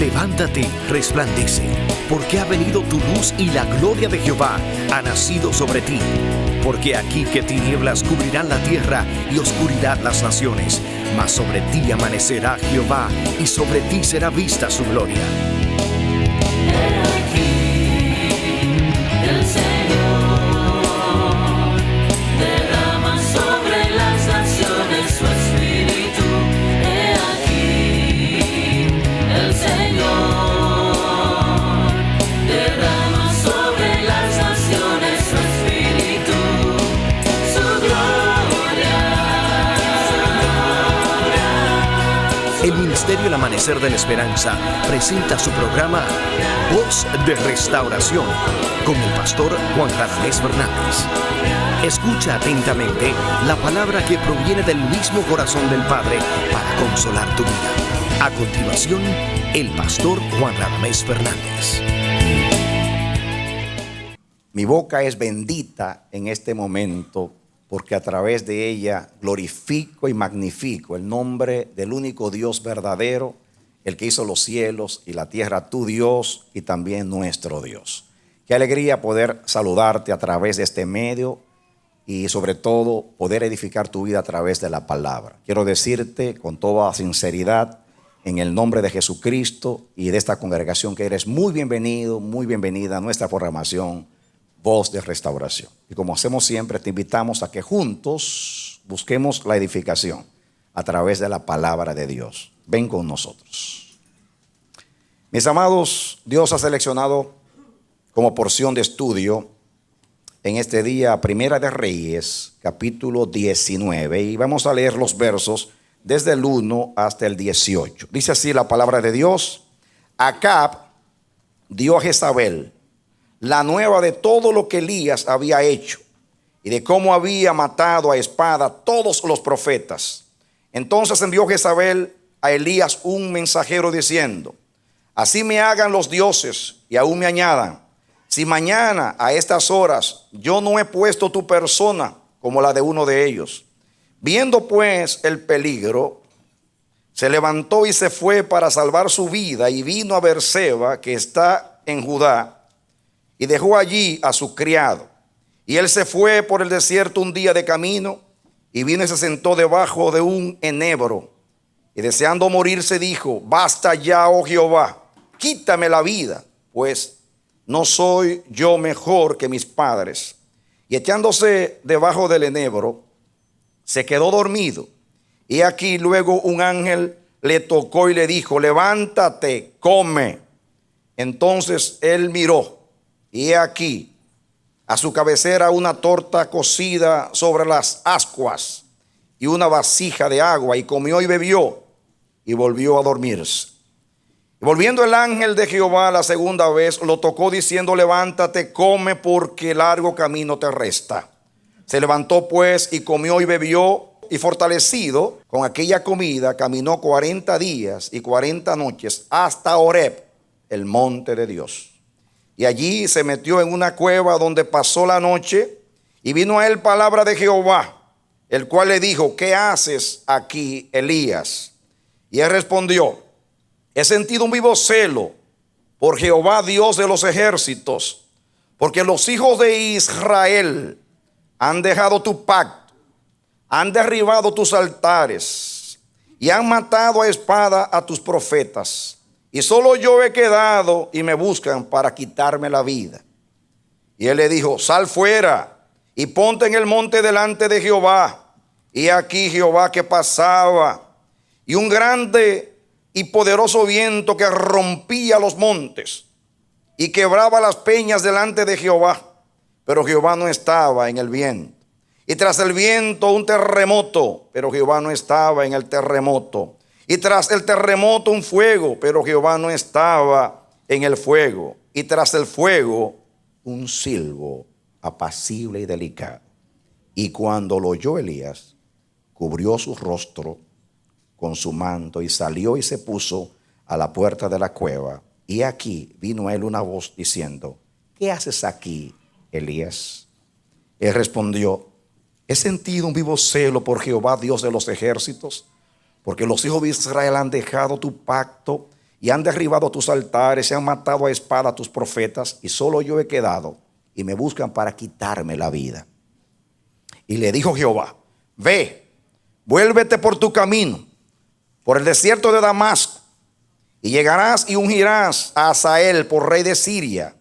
Levántate, resplandece, porque ha venido tu luz y la gloria de Jehová ha nacido sobre ti. Porque aquí que tinieblas cubrirán la tierra y oscuridad las naciones, mas sobre ti amanecerá Jehová y sobre ti será vista su gloria. El Ministerio El Amanecer de la Esperanza presenta su programa Voz de Restauración con el pastor Juan Radamés Fernández. Escucha atentamente la palabra que proviene del mismo corazón del Padre para consolar tu vida. A continuación, el pastor Juan Radamés Fernández. Mi boca es bendita en este momento, porque a través de ella glorifico y magnifico el nombre del único Dios verdadero, el que hizo los cielos y la tierra, tu Dios y también nuestro Dios. Qué alegría poder saludarte a través de este medio y sobre todo poder edificar tu vida a través de la palabra. Quiero decirte con toda sinceridad, en el nombre de Jesucristo y de esta congregación, que eres muy bienvenido, muy bienvenida a nuestra programación Voz de Restauración. Y como hacemos siempre, te invitamos a que juntos busquemos la edificación a través de la palabra de Dios. Ven con nosotros. Mis amados, Dios ha seleccionado como porción de estudio en este día Primera de Reyes, capítulo 19. Y vamos a leer los versos desde el 1 hasta el 18. Dice así la palabra de Dios. Acab dio a Jezabel la nueva de todo lo que Elías había hecho y de cómo había matado a espada a todos los profetas. Entonces envió Jezabel a Elías un mensajero diciendo: así me hagan los dioses y aún me añadan, si mañana a estas horas yo no he puesto tu persona como la de uno de ellos. Viendo pues el peligro, se levantó y se fue para salvar su vida y vino a Beerseba, que está en Judá, y dejó allí a su criado. Y él se fue por el desierto un día de camino, y vino y se sentó debajo de un enebro. Y deseando morirse dijo: basta ya, oh Jehová, quítame la vida, pues no soy yo mejor que mis padres. Y echándose debajo del enebro, se quedó dormido. Y aquí luego un ángel le tocó y le dijo: levántate, come. Entonces él miró, y he aquí a su cabecera una torta cocida sobre las ascuas y una vasija de agua, y comió y bebió y volvió a dormirse. Y volviendo el ángel de Jehová la segunda vez, lo tocó diciendo: levántate, come, porque largo camino te resta. Se levantó pues y comió y bebió, y fortalecido con aquella comida caminó 40 días y 40 noches hasta Horeb, el monte de Dios. Y allí se metió en una cueva donde pasó la noche, y vino a él palabra de Jehová, el cual le dijo: ¿qué haces aquí, Elías? Y él respondió: he sentido un vivo celo por Jehová, Dios de los ejércitos, porque los hijos de Israel han dejado tu pacto, han derribado tus altares y han matado a espada a tus profetas. Y solo yo he quedado y me buscan para quitarme la vida. Y él le dijo: sal fuera y ponte en el monte delante de Jehová. Y aquí Jehová que pasaba, y un grande y poderoso viento que rompía los montes y quebraba las peñas delante de Jehová. Pero Jehová no estaba en el viento. Y tras el viento un terremoto, pero Jehová no estaba en el terremoto. Y tras el terremoto un fuego, pero Jehová no estaba en el fuego. Y tras el fuego un silbo apacible y delicado. Y cuando lo oyó Elías, cubrió su rostro con su manto y salió y se puso a la puerta de la cueva. Y aquí vino a él una voz diciendo: ¿qué haces aquí, Elías? Él respondió: he sentido un vivo celo por Jehová, Dios de los ejércitos, porque los hijos de Israel han dejado tu pacto y han derribado tus altares, y han matado a espada a tus profetas, y solo yo he quedado, y me buscan para quitarme la vida. Y le dijo Jehová: ve, vuélvete por tu camino, por el desierto de Damasco, y llegarás y ungirás a Hazael por rey de Siria,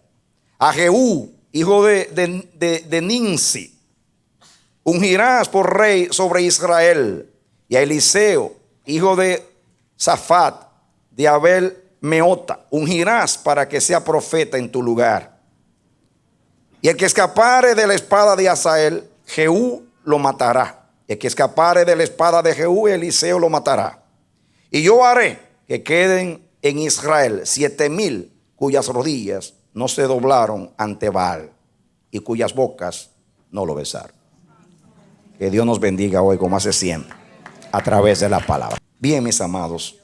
a Jehú, hijo de Ninsi, ungirás por rey sobre Israel, y a Eliseo, hijo de Safat, de Abel Meota, ungirás para que sea profeta en tu lugar. Y el que escapare de la espada de Hazael, Jehú lo matará. Y el que escapare de la espada de Jehú, Eliseo lo matará. Y yo haré que queden en Israel 7,000 cuyas rodillas no se doblaron ante Baal y cuyas bocas no lo besaron. Que Dios nos bendiga hoy como hace siempre, a través de la palabra. Bien, mis amados,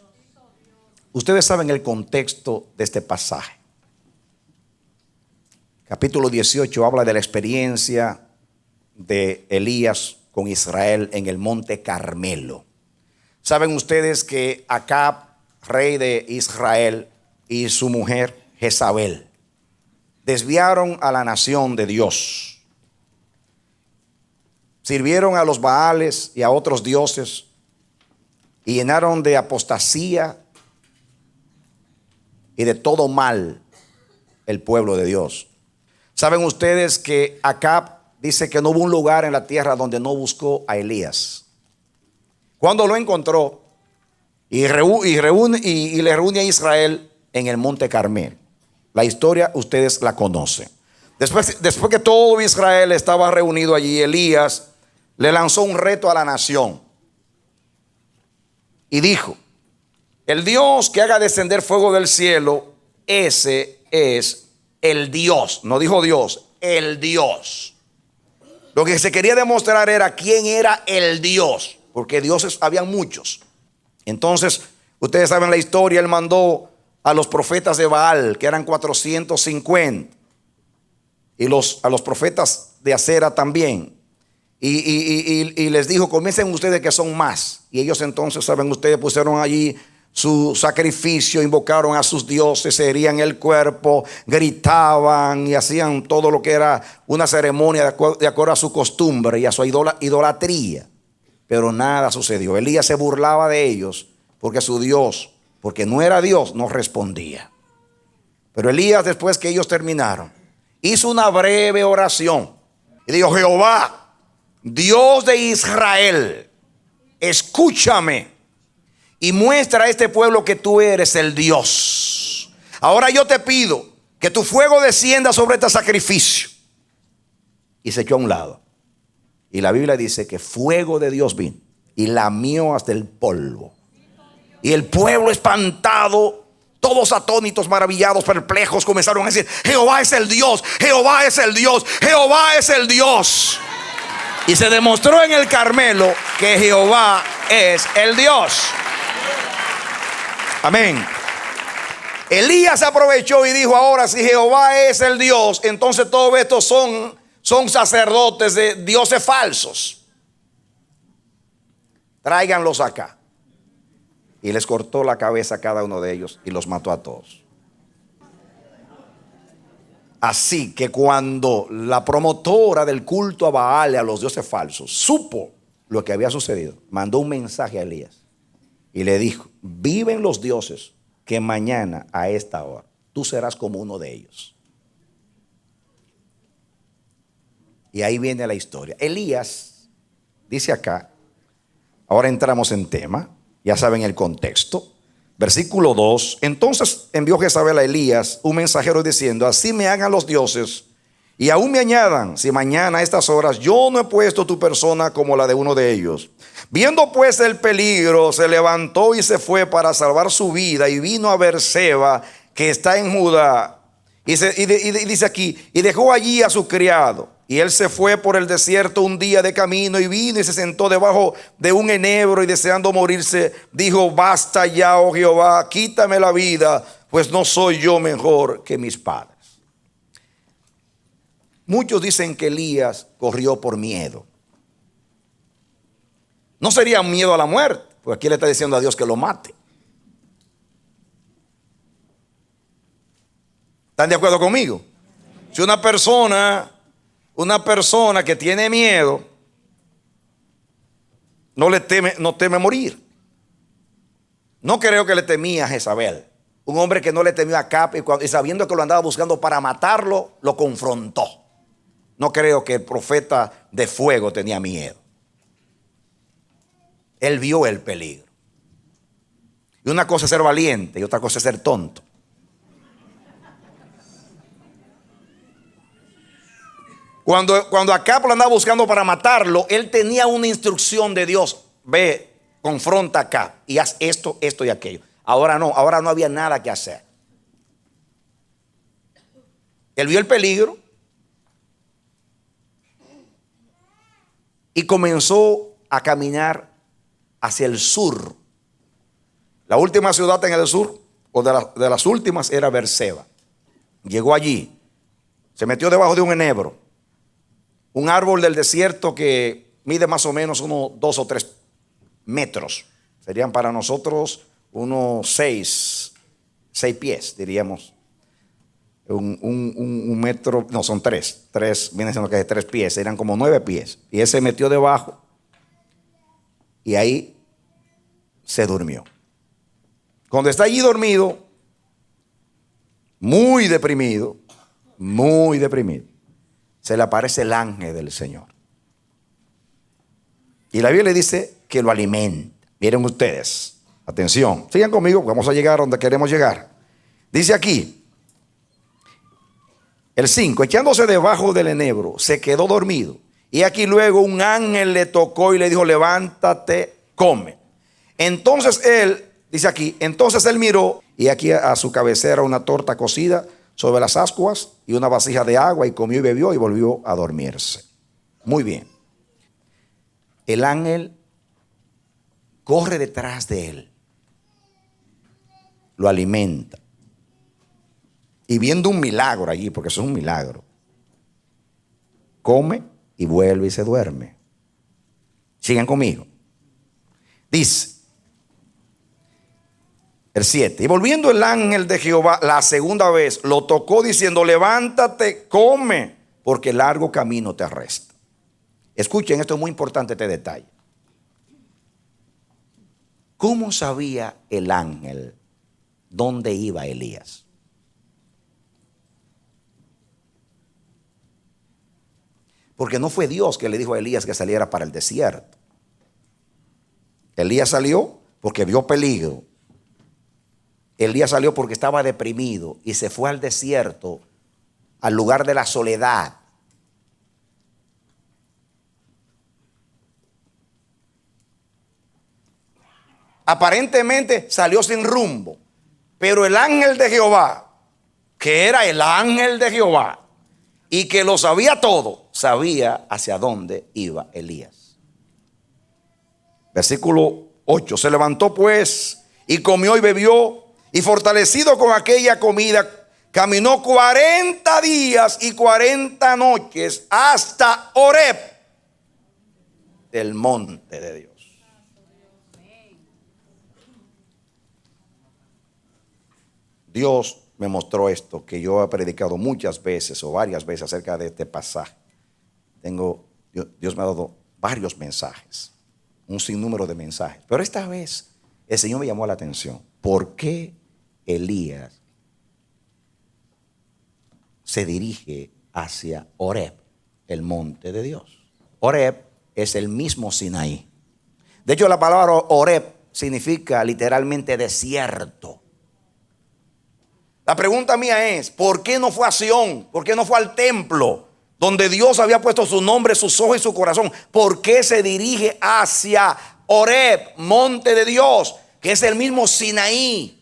ustedes saben el contexto de este pasaje. Capítulo 18 habla de la experiencia de Elías con Israel en el monte Carmelo. Saben ustedes que Acab, rey de Israel, y su mujer Jezabel desviaron a la nación de Dios. Sirvieron a los Baales y a otros dioses y llenaron de apostasía y de todo mal el pueblo de Dios. Saben ustedes que Acab dice que no hubo un lugar en la tierra donde no buscó a Elías. Cuando lo encontró y le reúne a Israel en el monte Carmel. La historia ustedes la conocen. Después que todo Israel estaba reunido allí, Elías le lanzó un reto a la nación y dijo: el Dios que haga descender fuego del cielo, ese es el Dios. No dijo Dios, el Dios. Lo que se quería demostrar era quién era el Dios, porque dioses habían muchos. Entonces, ustedes saben la historia. Él mandó a los profetas de Baal, que eran 450, y a los profetas de Acera también. Y les dijo: comiencen ustedes que son más. Y ellos entonces, saben ustedes, pusieron allí su sacrificio, invocaron a sus dioses, se herían el cuerpo, gritaban y hacían todo lo que era una ceremonia de acuerdo a su costumbre y a su idolatría. Pero nada sucedió. Elías se burlaba de ellos porque su Dios, porque no era Dios, no respondía. Pero Elías, después que ellos terminaron, hizo una breve oración y dijo: Jehová, Dios de Israel, escúchame y muestra a este pueblo que tú eres el Dios. Ahora yo te pido que tu fuego descienda sobre este sacrificio. Y se echó a un lado. Y la Biblia dice que fuego de Dios vino y lamió hasta el polvo. Y el pueblo espantado, todos atónitos, maravillados, perplejos, comenzaron a decir: Jehová es el Dios, Jehová es el Dios, Jehová es el Dios. Y se demostró en el Carmelo que Jehová es el Dios. Amén. Elías aprovechó y dijo: ahora si Jehová es el Dios, entonces todos estos son sacerdotes de dioses falsos. Tráiganlos acá. Y les cortó la cabeza a cada uno de ellos y los mató a todos. Así que cuando la promotora del culto a Baal y a los dioses falsos supo lo que había sucedido, mandó un mensaje a Elías y le dijo: viven los dioses que mañana a esta hora tú serás como uno de ellos. Y ahí viene la historia. Elías dice acá, ahora entramos en tema, ya saben el contexto. Versículo 2: entonces envió Jezabel a Elías un mensajero diciendo: así me hagan los dioses y aún me añadan, si mañana a estas horas yo no he puesto tu persona como la de uno de ellos. Viendo pues el peligro, se levantó y se fue para salvar su vida y vino a Beerseba, que está en Judá. Y dice aquí: y dejó allí a su criado. Y él se fue por el desierto un día de camino y vino y se sentó debajo de un enebro y deseando morirse, dijo: basta ya, oh Jehová, quítame la vida, pues no soy yo mejor que mis padres. Muchos dicen que Elías corrió por miedo. No sería miedo a la muerte, porque aquí le está diciendo a Dios que lo mate. ¿Están de acuerdo conmigo? Si una persona que tiene miedo, no teme morir. No creo que le temía a Jezabel. Un hombre que no le temió a Acab y sabiendo que lo andaba buscando para matarlo, lo confrontó. No creo que el profeta de fuego tenía miedo. Él vio el peligro. Y una cosa es ser valiente y otra cosa es ser tonto. Cuando Acab lo andaba buscando para matarlo, él tenía una instrucción de Dios. Ve, confronta a Acab y haz esto, esto y aquello. Ahora no había nada que hacer. Él vio el peligro y comenzó a caminar hacia el sur. La última ciudad en el sur, o de las últimas, era Berseba. Llegó allí, se metió debajo de un enebro, un árbol del desierto que mide más o menos unos 2 o 3 metros. Serían para nosotros unos 6 pies, diríamos. Un metro, no, son 3. 3, viene siendo que es 3 pies, eran como 9 pies. Y él se metió debajo y ahí se durmió. Cuando está allí dormido, muy deprimido, se le aparece el ángel del Señor. Y la Biblia dice que lo alimenta. Miren ustedes, atención, sigan conmigo, vamos a llegar donde queremos llegar. Dice aquí, el 5, echándose debajo del enebro, se quedó dormido. Y aquí luego un ángel le tocó y le dijo, levántate, come. Entonces él, dice aquí, entonces él miró y aquí a su cabecera una torta cocida sobre las ascuas y una vasija de agua, y comió y bebió y volvió a dormirse. Muy bien. El ángel corre detrás de él, lo alimenta. Y viendo un milagro allí, porque eso es un milagro, come y vuelve y se duerme. Sigan conmigo. Dice el 7, y volviendo el ángel de Jehová la segunda vez, lo tocó diciendo, levántate, come, porque largo camino te resta. Escuchen, esto es muy importante, este detalle. ¿Cómo sabía el ángel dónde iba Elías? Porque no fue Dios que le dijo a Elías que saliera para el desierto. Elías salió porque vio peligro. Elías salió porque estaba deprimido y se fue al desierto, al lugar de la soledad. Aparentemente salió sin rumbo, pero el ángel de Jehová, que era el ángel de Jehová y que lo sabía todo, sabía hacia dónde iba Elías. Versículo 8, se levantó pues y comió y bebió, y fortalecido con aquella comida, caminó 40 días y 40 noches hasta Horeb, el monte de Dios. Dios me mostró esto, que yo he predicado muchas veces o varias veces acerca de este pasaje. Dios me ha dado varios mensajes, un sinnúmero de mensajes. Pero esta vez el Señor me llamó la atención. ¿Por qué Elías se dirige hacia Horeb, el monte de Dios? Horeb es el mismo Sinaí. De hecho, la palabra Horeb significa literalmente desierto. La pregunta mía es, ¿por qué no fue a Sión? ¿Por qué no fue al templo donde Dios había puesto su nombre, sus ojos y su corazón? ¿Por qué se dirige hacia Horeb, monte de Dios, que es el mismo Sinaí?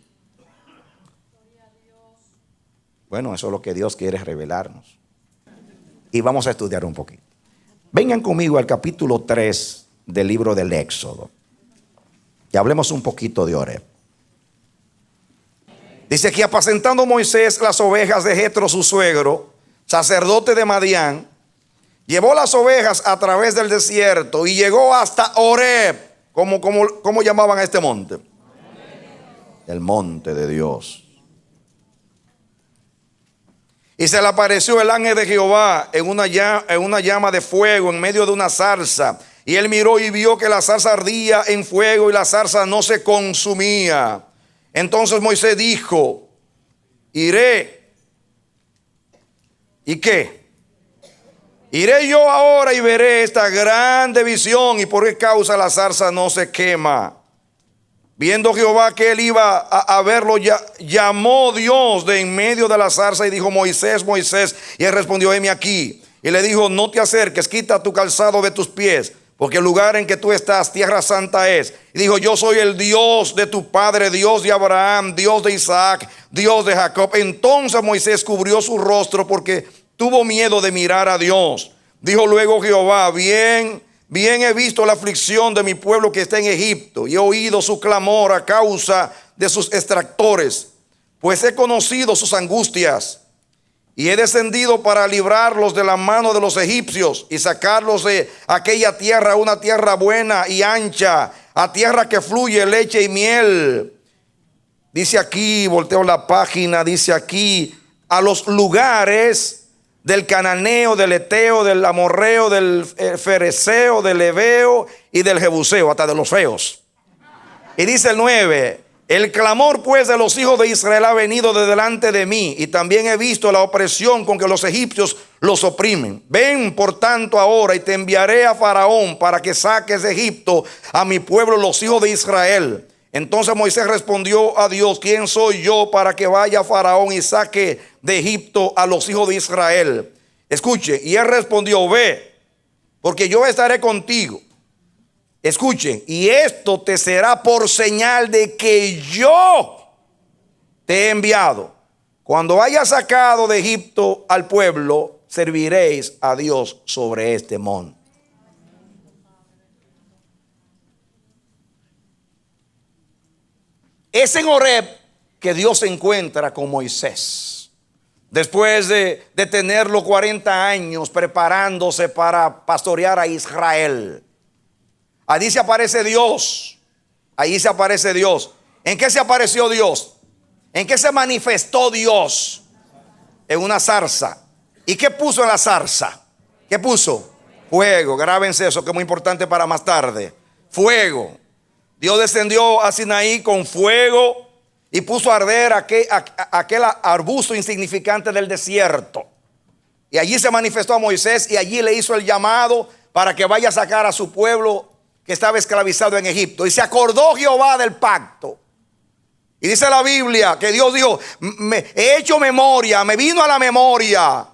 Bueno, eso es lo que Dios quiere revelarnos. Y vamos a estudiar un poquito. Vengan conmigo al capítulo 3 del libro del Éxodo. Y hablemos un poquito de Horeb. Dice que apacentando Moisés las ovejas de Jetro su suegro, sacerdote de Madián, llevó las ovejas a través del desierto y llegó hasta Horeb. ¿Cómo llamaban a este monte? El monte de Dios. Y se le apareció el ángel de Jehová en una llama de fuego en medio de una zarza. Y él miró y vio que la zarza ardía en fuego y la zarza no se consumía. Entonces Moisés dijo: iré. ¿Y qué? Iré yo ahora y veré esta grande visión y por qué causa la zarza no se quema. Viendo Jehová que él iba a verlo, llamó Dios de en medio de la zarza y dijo: Moisés, Moisés. Y él respondió: heme aquí. Y le dijo: no te acerques, quita tu calzado de tus pies, porque el lugar en que tú estás, tierra santa es. Y dijo: yo soy el Dios de tu padre, Dios de Abraham, Dios de Isaac, Dios de Jacob. Entonces Moisés cubrió su rostro porque tuvo miedo de mirar a Dios. Dijo luego Jehová: bien he visto la aflicción de mi pueblo que está en Egipto, y he oído su clamor a causa de sus extractores, pues he conocido sus angustias, y he descendido para librarlos de la mano de los egipcios y sacarlos de aquella tierra, una tierra buena y ancha, a tierra que fluye leche y miel. Dice aquí, volteo la página, dice aquí: a los lugares del cananeo, del eteo, del amorreo, del fereceo, del heveo y del jebuseo, hasta de los feos. Y dice el 9: el clamor pues de los hijos de Israel ha venido de delante de mí, y también he visto la opresión con que los egipcios los oprimen. Ven por tanto ahora y te enviaré a Faraón para que saques de Egipto a mi pueblo, los hijos de Israel. Entonces Moisés respondió a Dios: ¿quién soy yo para que vaya a Faraón y saque de Egipto a los hijos de Israel? Escuche, y él respondió: ve, porque yo estaré contigo. Escuchen, y esto te será por señal de que yo te he enviado. Cuando haya sacado de Egipto al pueblo, serviréis a Dios sobre este monte. Es en Horeb que Dios se encuentra con Moisés. Después de tenerlo 40 años preparándose para pastorear a Israel. Allí se aparece Dios. Allí se aparece Dios. ¿En qué se apareció Dios? ¿En qué se manifestó Dios? En una zarza. ¿Y qué puso en la zarza? ¿Qué puso? Fuego. Grábense eso, que es muy importante para más tarde. Fuego. Dios descendió a Sinaí con fuego y puso a arder aquel arbusto insignificante del desierto. Y allí se manifestó a Moisés y allí le hizo el llamado para que vaya a sacar a su pueblo que estaba esclavizado en Egipto. Y se acordó Jehová del pacto. Y dice la Biblia que Dios dijo: he hecho memoria, me vino a la memoria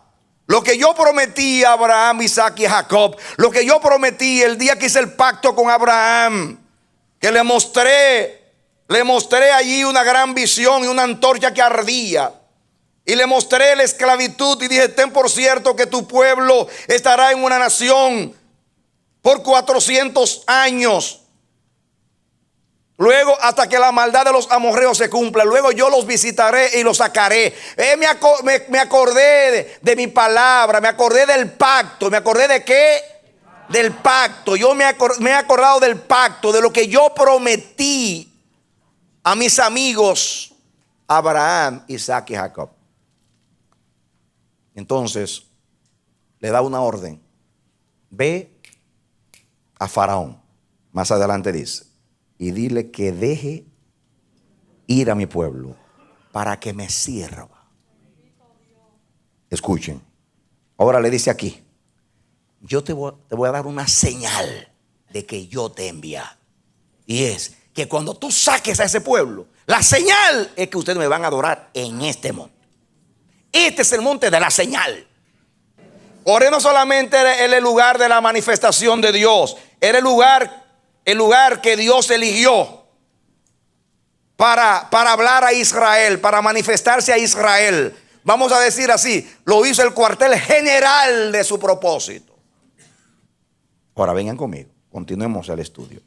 lo que yo prometí a Abraham, Isaac y Jacob. Lo que yo prometí el día que hice el pacto con Abraham. Que le mostré allí una gran visión y una antorcha que ardía. Y le mostré la esclavitud y dije: ten por cierto que tu pueblo estará en una nación por 400 años. Luego hasta que la maldad de los amorreos se cumpla. Luego yo los visitaré y los sacaré. Me acordé de mi palabra, me acordé del pacto. ¿Me acordé de qué? Del pacto. Yo me he acordado del pacto, de lo que yo prometí a mis amigos Abraham, Isaac y Jacob. Entonces le da una orden: ve a Faraón. Más adelante dice: y dile que deje ir a mi pueblo para que me sirva. Escuchen, ahora le dice aquí: yo te voy a dar una señal de que yo te he enviado. Y es que cuando tú saques a ese pueblo, la señal es que ustedes me van a adorar en este monte. Este es el monte de la señal. Ahora no solamente era el lugar de la manifestación de Dios, era el lugar que Dios eligió para hablar a Israel, para manifestarse a Israel. Vamos a decir así, lo hizo el cuartel general de su propósito. Ahora vengan conmigo, continuemos el estudio.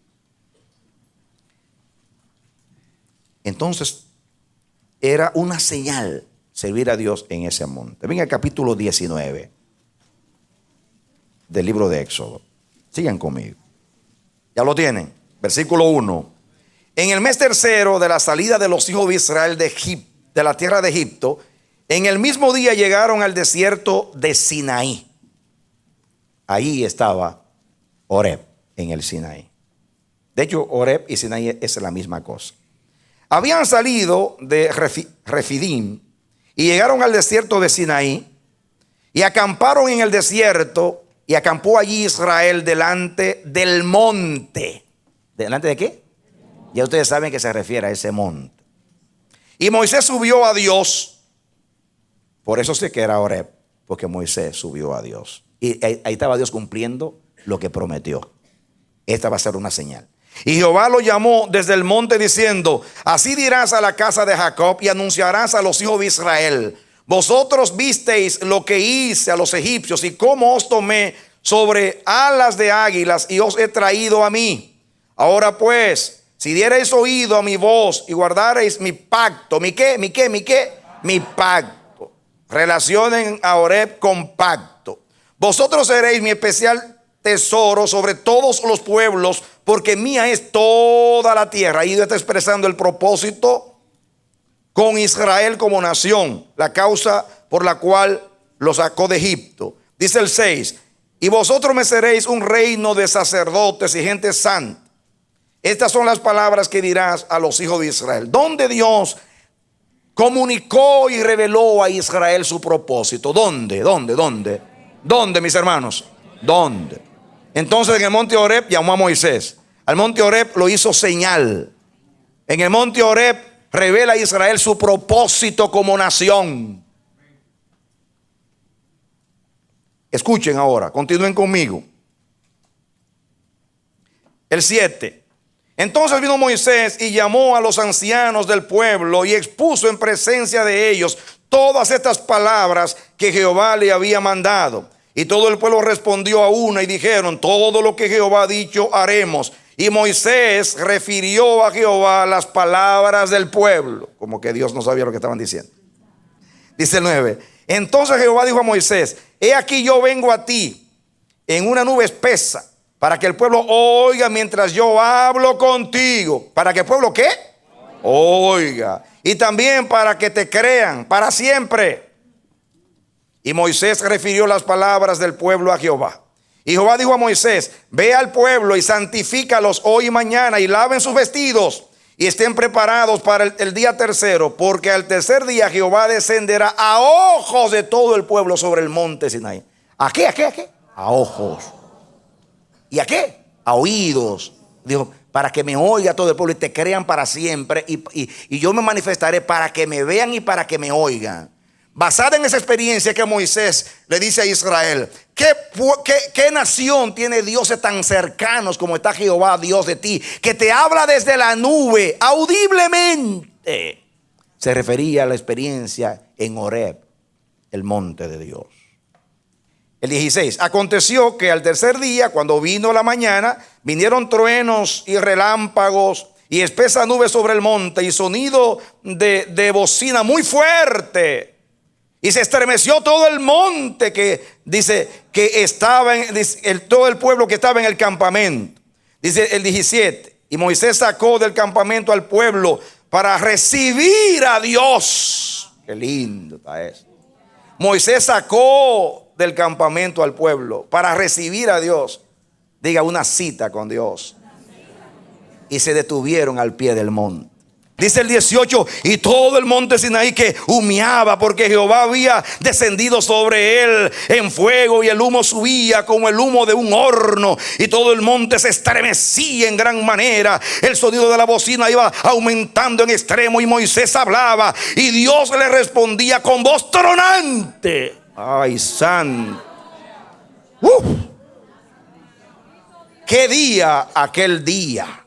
Entonces, era una señal servir a Dios en ese monte. Venga al capítulo 19 del libro de Éxodo. Sigan conmigo. Ya lo tienen. Versículo 1. En el mes tercero de la salida de los hijos de Israel de la tierra de Egipto, En el mismo día llegaron al desierto de Sinaí. Ahí estaba Horeb, en el Sinaí. De hecho, Horeb y Sinaí es la misma cosa. Habían salido de Refidim y llegaron al desierto de Sinaí y acamparon en el desierto, y acampó allí Israel delante del monte. ¿Delante de qué? Ya ustedes saben que se refiere a ese monte. Y Moisés subió a Dios. Por eso sé que era Horeb, porque Moisés subió a Dios. Y ahí estaba Dios cumpliendo lo que prometió. Esta va a ser una señal. Y Jehová lo llamó desde el monte diciendo: así dirás a la casa de Jacob y anunciarás a los hijos de Israel: vosotros visteis lo que hice a los egipcios y cómo os tomé sobre alas de águilas y os he traído a mí. Ahora pues, si diereis oído a mi voz y guardareis mi pacto, ¿mi qué? Mi pacto. Relacionen a Horeb con pacto. Vosotros seréis mi especial tesoro sobre todos los pueblos, porque mía es toda la tierra. Ahí está expresando el propósito con Israel como nación, la causa por la cual lo sacó de Egipto. Dice el 6: y vosotros me seréis un reino de sacerdotes y gente santa. Estas son las palabras que dirás a los hijos de Israel. ¿Dónde Dios comunicó y reveló a Israel su propósito? ¿Dónde, mis hermanos? ¿Dónde? Entonces en el monte Horeb llamó a Moisés. Al monte Horeb lo hizo señal. En el monte Horeb revela a Israel su propósito como nación. Escuchen ahora, continúen conmigo. El 7. Entonces vino Moisés y llamó a los ancianos del pueblo y expuso en presencia de ellos todas estas palabras que Jehová le había mandado. Y todo el pueblo respondió a una y dijeron: todo lo que Jehová ha dicho haremos. Y Moisés refirió a Jehová las palabras del pueblo, como que Dios no sabía lo que estaban diciendo. Dice el 9. Entonces Jehová dijo a Moisés: he aquí yo vengo a ti en una nube espesa, para que el pueblo oiga mientras yo hablo contigo. ¿Para que el pueblo qué? Oiga. Y también para que te crean para siempre. Y Moisés refirió las palabras del pueblo a Jehová. Y Jehová dijo a Moisés: ve al pueblo y santifícalos hoy y mañana, y laven sus vestidos y estén preparados para el día tercero, porque al tercer día Jehová descenderá a ojos de todo el pueblo sobre el monte Sinaí. ¿A qué? A ojos. ¿Y a qué? A oídos. Dijo: para que me oiga todo el pueblo y te crean para siempre, y yo me manifestaré para que me vean y para que me oigan. Basada en esa experiencia que Moisés le dice a Israel: ¿qué nación tiene dioses tan cercanos como está Jehová, Dios de ti, que te habla desde la nube audiblemente? Se refería a la experiencia en Horeb, el monte de Dios. El 16. Aconteció que al tercer día, cuando vino la mañana, vinieron truenos y relámpagos y espesa nube sobre el monte y sonido de bocina muy fuerte. Y se estremeció todo el monte, que dice que estaba todo el pueblo que estaba en el campamento. Dice el 17. Y Moisés sacó del campamento al pueblo para recibir a Dios. Qué lindo está eso. Moisés sacó del campamento al pueblo para recibir a Dios. Diga, una cita con Dios. Y se detuvieron al pie del monte. Dice el 18: y todo el monte Sinaí que humeaba, porque Jehová había descendido sobre él en fuego, y el humo subía como el humo de un horno, y todo el monte se estremecía en gran manera. El sonido de la bocina iba aumentando en extremo, y Moisés hablaba y Dios le respondía con voz tronante. Ay, santo. ¿Qué día aquel día?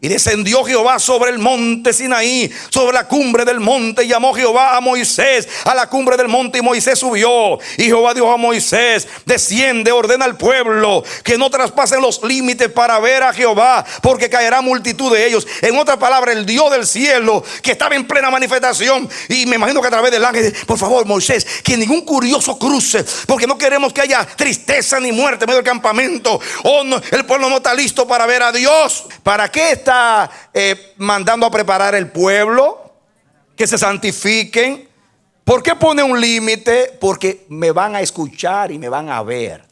Y descendió Jehová sobre el monte Sinaí, sobre la cumbre del monte, y llamó Jehová a Moisés a la cumbre del monte, y Moisés subió. Y Jehová dijo a Moisés: desciende, ordena al pueblo que no traspasen los límites para ver a Jehová, porque caerá multitud de ellos. En otras palabras, el Dios del cielo, que estaba en plena manifestación, y me imagino que a través del ángel: por favor, Moisés, que ningún curioso cruce, porque no queremos que haya tristeza ni muerte en medio del campamento. No, el pueblo no está listo para ver a Dios. ¿Para qué está mandando a preparar el pueblo? Que se santifiquen ¿Por qué pone un límite? Porque me van a escuchar y me van a ver.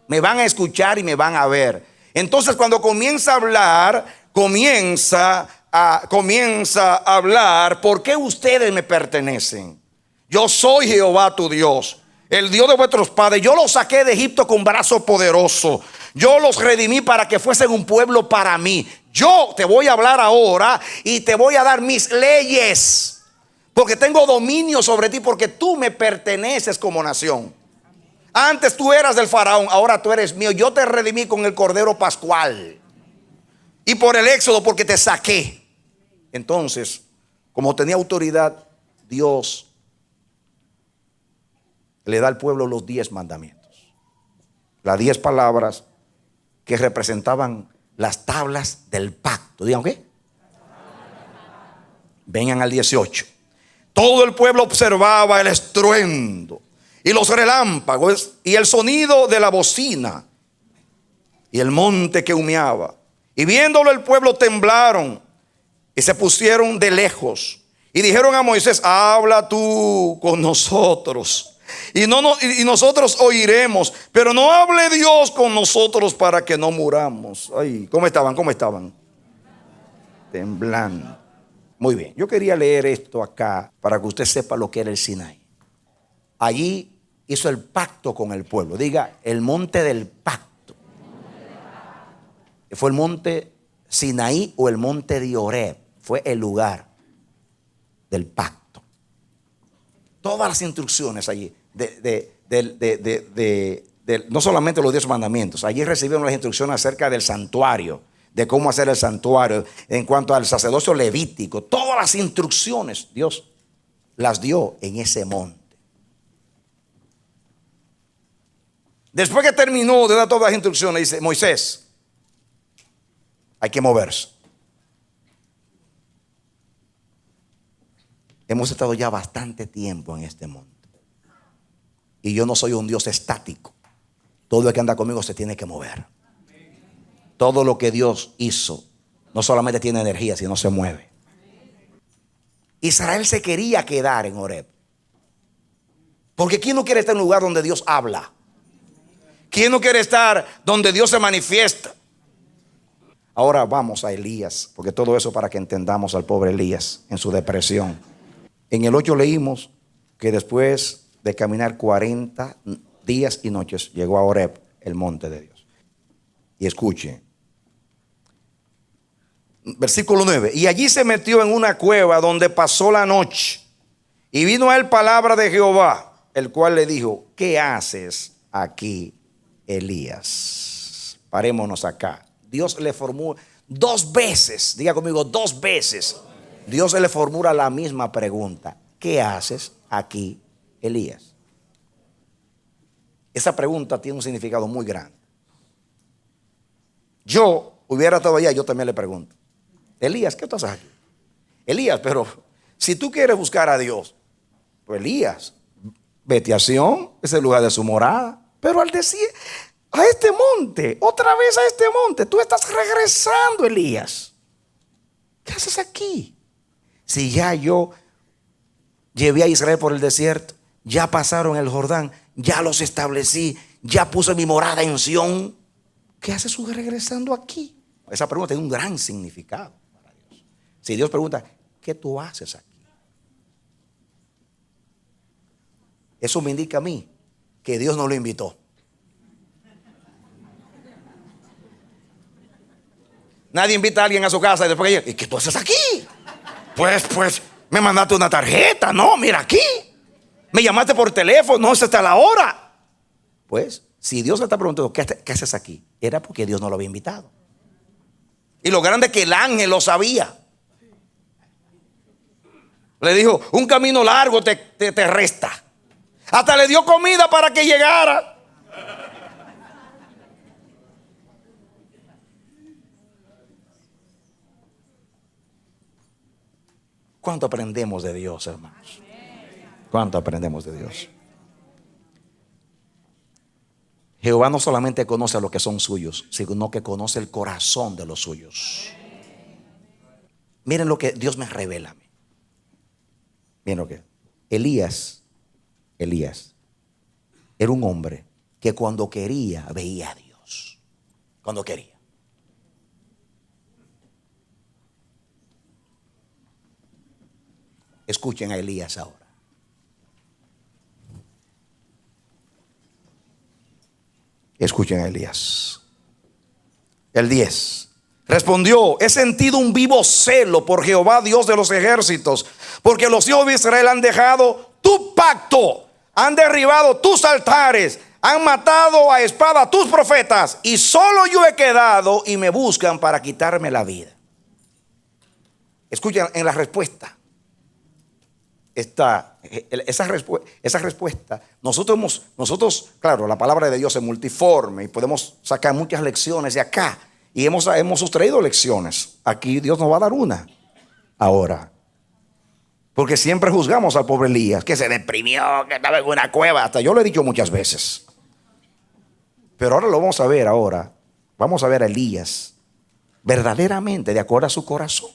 Me van a escuchar y me van a ver. Entonces, cuando comienza a hablar, comienza a hablar. ¿Por qué ustedes me pertenecen? Yo soy Jehová tu Dios, el Dios de vuestros padres. Yo los saqué de Egipto con brazo poderoso. Yo los redimí para que fuesen un pueblo para mí. Yo te voy a hablar ahora y te voy a dar mis leyes. Porque tengo dominio sobre ti, porque tú me perteneces como nación. Antes tú eras del faraón, ahora tú eres mío. Yo te redimí con el cordero pascual y por el éxodo, porque te saqué. Entonces, como tenía autoridad, Dios le da al pueblo los 10 mandamientos. Las 10 palabras que representaban las tablas del pacto. ¿Digan qué? Vengan al 18. Todo el pueblo observaba el estruendo y los relámpagos y el sonido de la bocina y el monte que humeaba. Y viéndolo el pueblo temblaron y se pusieron de lejos y dijeron a Moisés: habla tú con nosotros y nosotros oiremos, pero no hable Dios con nosotros para que no muramos. Ay, ¿cómo estaban? ¿Cómo estaban? Temblando. Muy bien, yo quería leer esto acá para que usted sepa lo que era el Sinaí. Allí hizo el pacto con el pueblo. Diga, el monte del pacto. ¿Fue el monte Sinaí o el monte de Horeb? Fue el lugar del pacto. Todas las instrucciones allí, no solamente los 10 mandamientos, allí recibieron las instrucciones acerca del santuario, de cómo hacer el santuario, en cuanto al sacerdocio levítico. Todas las instrucciones Dios las dio en ese monte. Después que terminó de dar todas las instrucciones, dice: Moisés, hay que moverse. Hemos estado ya bastante tiempo en este monte y yo no soy un Dios estático. Todo el que anda conmigo se tiene que mover. Todo lo que Dios hizo no solamente tiene energía, sino se mueve. Israel se quería quedar en Horeb, porque ¿quién no quiere estar en un lugar donde Dios habla? ¿Quién no quiere estar donde Dios se manifiesta? Ahora vamos a Elías, porque todo eso para que entendamos al pobre Elías en su depresión. En el 8 leímos que después de caminar 40 días y noches llegó a Horeb, el monte de Dios. Y escuche, versículo 9: y allí se metió en una cueva donde pasó la noche. Y vino a él palabra de Jehová, el cual le dijo: ¿qué haces aquí, Elías? Parémonos acá. Dios le formula 2 veces, diga conmigo, 2 veces. Dios le formula la misma pregunta: ¿qué haces aquí, Elías? Esa pregunta tiene un significado muy grande. Yo hubiera estado allá, yo también le pregunto: Elías, ¿qué tú haces aquí? Elías, pero si tú quieres buscar a Dios, pues Elías, vete a Sión, es el lugar de su morada. Pero al decir a este monte, otra vez a este monte, tú estás regresando, Elías. ¿Qué haces aquí? Si ya yo llevé a Israel por el desierto, ya pasaron el Jordán, ya los establecí, ya puse mi morada en Sión, ¿qué haces tú regresando aquí? Esa pregunta tiene un gran significado para Dios. Si Dios pregunta: ¿qué tú haces aquí? Eso me indica a mí que Dios no lo invitó. Nadie invita a alguien a su casa y después ¿y qué tú haces aquí? Pues me mandaste una tarjeta. No, mira aquí. Me llamaste por teléfono. No, es hasta la hora. Pues si Dios le está preguntando ¿qué haces aquí? Era porque Dios no lo había invitado. Y lo grande es que el ángel lo sabía. Le dijo: un camino largo te resta. Hasta le dio comida para que llegara. ¿Cuánto aprendemos de Dios, hermanos? ¿Cuánto aprendemos de Dios? Jehová no solamente conoce a los que son suyos, sino que conoce el corazón de los suyos. Miren lo que Dios me revela a mí. Miren lo que. Elías era un hombre que cuando quería veía a Dios. Cuando quería. Escuchen a Elías ahora. Escuchen a Elías. El 10. Respondió: he sentido un vivo celo por Jehová, Dios de los ejércitos, porque los hijos de Israel han dejado tu pacto, han derribado tus altares, han matado a espada a tus profetas, y solo yo he quedado y me buscan para quitarme la vida. Escuchen en la respuesta. Esa respuesta, nosotros, claro, la palabra de Dios es multiforme y podemos sacar muchas lecciones de acá, y hemos sustraído lecciones. Aquí Dios nos va a dar una ahora, porque siempre juzgamos al pobre Elías, que se deprimió, que estaba en una cueva. Hasta yo lo he dicho muchas veces, pero ahora lo vamos a ver. Ahora vamos a ver a Elías verdaderamente de acuerdo a su corazón.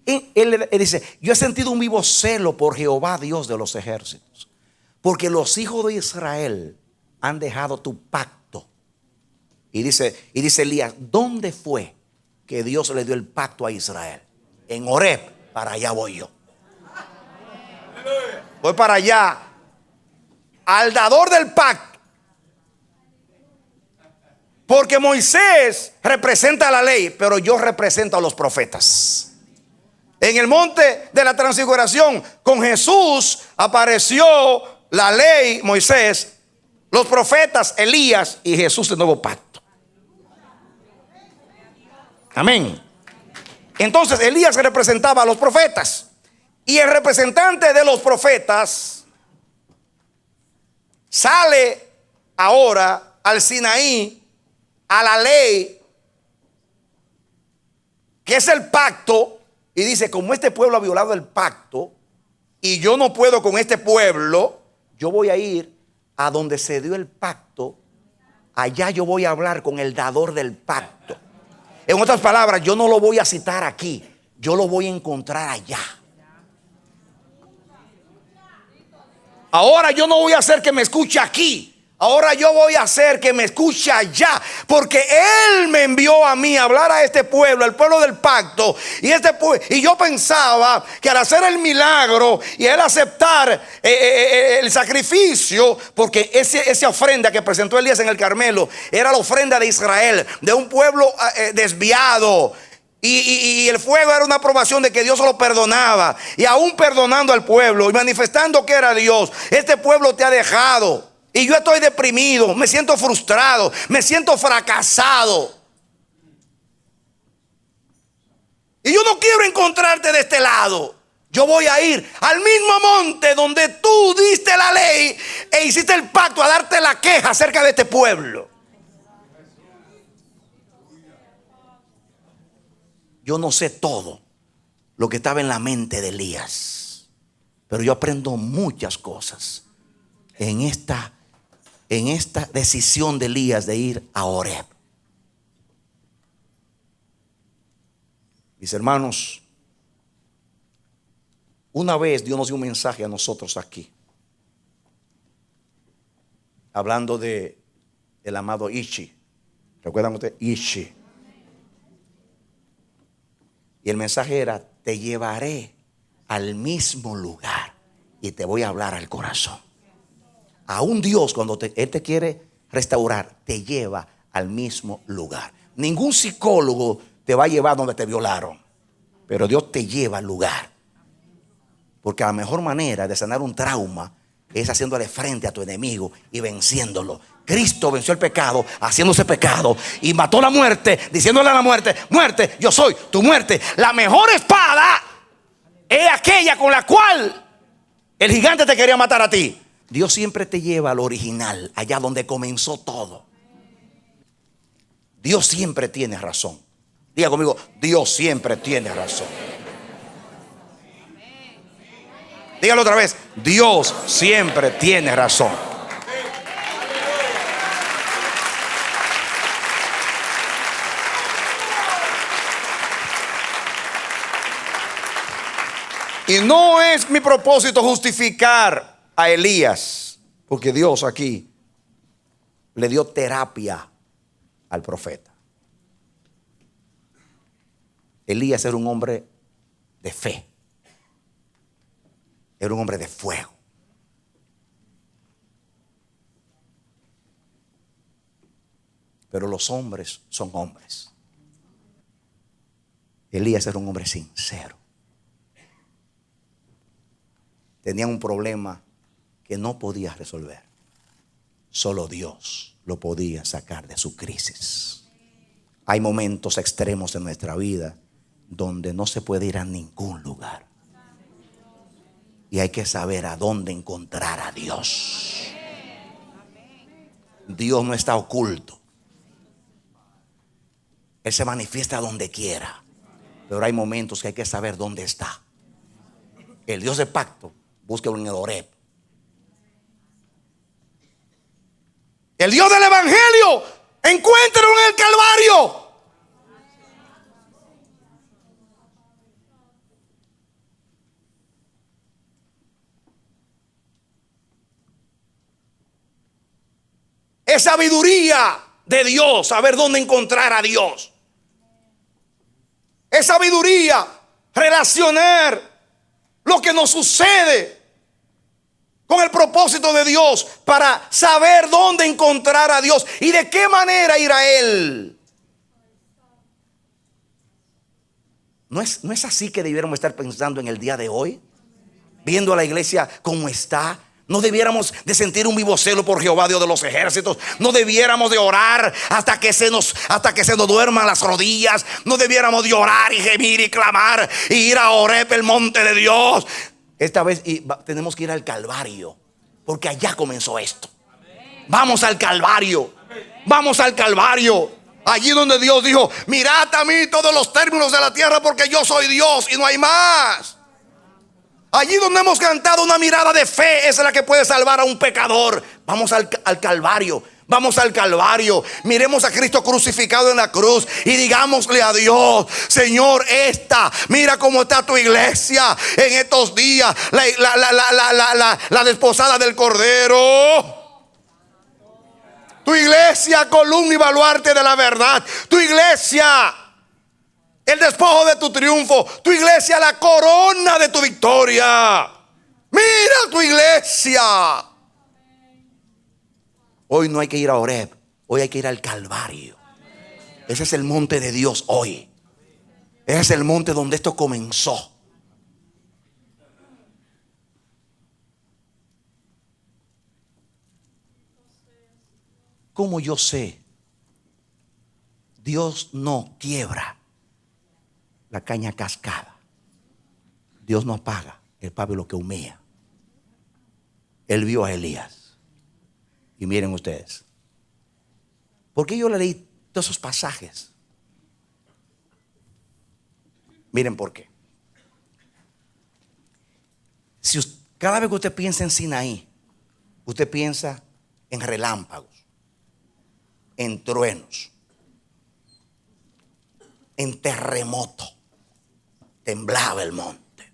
Él dice: yo he sentido un vivo celo por Jehová, Dios de los ejércitos, porque los hijos de Israel han dejado tu pacto. Y dice Elías: ¿dónde fue que Dios le dio el pacto a Israel? En Horeb. Para allá voy yo. Voy para allá, al dador del pacto. Porque Moisés representa la ley, pero yo represento a los profetas. En el monte de la transfiguración, con Jesús apareció la ley, Moisés, los profetas, Elías, y Jesús, el nuevo pacto. Amén. Entonces Elías representaba a los profetas, y el representante de los profetas sale ahora al Sinaí, a la ley, que es el pacto. Y dice: como este pueblo ha violado el pacto y yo no puedo con este pueblo, yo voy a ir a donde se dio el pacto. Allá yo voy a hablar con el dador del pacto. En otras palabras, yo no lo voy a citar aquí, yo lo voy a encontrar allá. Ahora yo no voy a hacer que me escuche aquí. Ahora yo voy a hacer que me escuche allá, porque Él me envió a mí a hablar a este pueblo, el pueblo del pacto. Y yo pensaba que al hacer el milagro y Él aceptar el sacrificio, porque esa ofrenda que presentó Elías en el Carmelo era la ofrenda de Israel, de un pueblo desviado. Y el fuego era una aprobación de que Dios lo perdonaba. Y aún perdonando al pueblo y manifestando que era Dios, este pueblo te ha dejado. Y yo estoy deprimido, me siento frustrado, me siento fracasado. Y yo no quiero encontrarte de este lado. Yo voy a ir al mismo monte donde tú diste la ley e hiciste el pacto, a darte la queja acerca de este pueblo. Yo no sé todo lo que estaba en la mente de Elías, pero yo aprendo muchas cosas en esta decisión de Elías de ir a Horeb. Mis hermanos, una vez Dios nos dio un mensaje a nosotros aquí, hablando del amado Ishi. ¿Recuerdan ustedes? Ishi. Y el mensaje era: te llevaré al mismo lugar y te voy a hablar al corazón. Aún Dios, cuando Él te quiere restaurar, te lleva al mismo lugar. Ningún psicólogo te va a llevar donde te violaron, pero Dios te lleva al lugar. Porque la mejor manera de sanar un trauma es haciéndole frente a tu enemigo y venciéndolo. Cristo venció el pecado haciéndose pecado y mató la muerte, diciéndole a la muerte: muerte, yo soy tu muerte. La mejor espada es aquella con la cual el gigante te quería matar a ti. Dios siempre te lleva al original, allá donde comenzó todo. Dios siempre tiene razón. Diga conmigo: Dios siempre tiene razón. Dígalo otra vez: Dios siempre tiene razón. Y no es mi propósito justificar a Elías, porque Dios aquí le dio terapia al profeta. Elías era un hombre de fe, era un hombre de fuego. Pero los hombres son hombres. Elías era un hombre sincero. Tenía un problema que no podía resolver. Solo Dios lo podía sacar de su crisis. Hay momentos extremos en nuestra vida donde no se puede ir a ningún lugar. Y hay que saber a dónde encontrar a Dios. Dios no está oculto. Él se manifiesta donde quiera. Pero hay momentos que hay que saber dónde está. El Dios de pacto, búsquelo en el Horeb. El Dios del Evangelio, encuéntralo en el Calvario. Es sabiduría de Dios saber dónde encontrar a Dios. Es sabiduría relacionar lo que nos sucede con el propósito de Dios para saber dónde encontrar a Dios y de qué manera ir a Él. ¿No es así que debiéramos estar pensando en el día de hoy? Viendo a la iglesia como está. No debiéramos de sentir un vivo celo por Jehová, Dios de los ejércitos. No debiéramos de orar hasta que se nos duerman las rodillas. No debiéramos de orar y gemir y clamar y ir a Horeb, el monte de Dios. Esta vez tenemos que ir al Calvario, porque allá comenzó esto. Vamos al Calvario. Vamos al Calvario. Allí donde Dios dijo: mirad a mí todos los términos de la tierra, porque yo soy Dios y no hay más. Allí donde hemos cantado una mirada de fe, esa es la que puede salvar a un pecador. Vamos al Calvario. Vamos al Calvario. Miremos a Cristo crucificado en la cruz y digámosle a Dios: Señor, mira cómo está tu iglesia en estos días. La desposada del Cordero. Tu iglesia, columna y baluarte de la verdad. Tu iglesia, el despojo de tu triunfo. Tu iglesia, la corona de tu victoria. Mira tu iglesia. Hoy no hay que ir a Horeb, hoy hay que ir al Calvario. Ese es el monte de Dios hoy. Ese es el monte donde esto comenzó. ¿Cómo yo sé? Dios no quiebra la caña cascada. Dios no apaga el pábilo que humea. Él vio a Elías. Y miren ustedes, ¿por qué yo le leí todos esos pasajes? Miren por qué. Cada vez que usted piensa en Sinaí, usted piensa en relámpagos, en truenos, en terremoto. Temblaba el monte,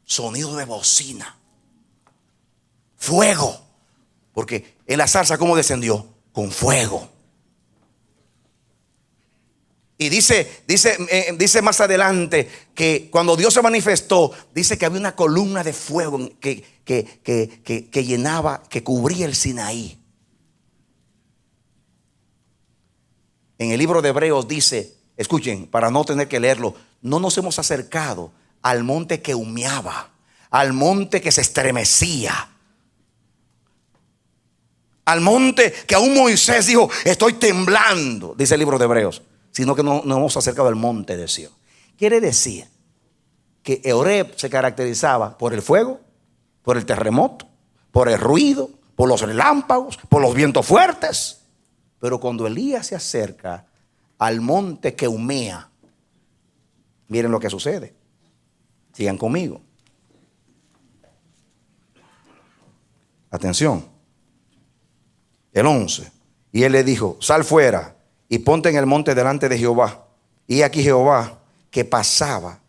sonido de bocina, fuego. Porque en la zarza, ¿cómo descendió? Con fuego. Y dice más adelante que cuando Dios se manifestó, dice que había una columna de fuego que llenaba, que cubría el Sinaí. En el libro de Hebreos dice, escuchen, para no tener que leerlo: no nos hemos acercado al monte que humeaba, al monte que se estremecía, al monte que aún Moisés dijo: estoy temblando, dice el libro de Hebreos. Sino que no hemos acercado al monte de Sión. Quiere decir que Horeb se caracterizaba por el fuego, por el terremoto, por el ruido, por los relámpagos, por los vientos fuertes. Pero cuando Elías se acerca al monte que humea, miren lo que sucede. Sigan conmigo. Atención. El 11. Y él le dijo: sal fuera y ponte en el monte delante de Jehová. Y aquí Jehová que pasaba,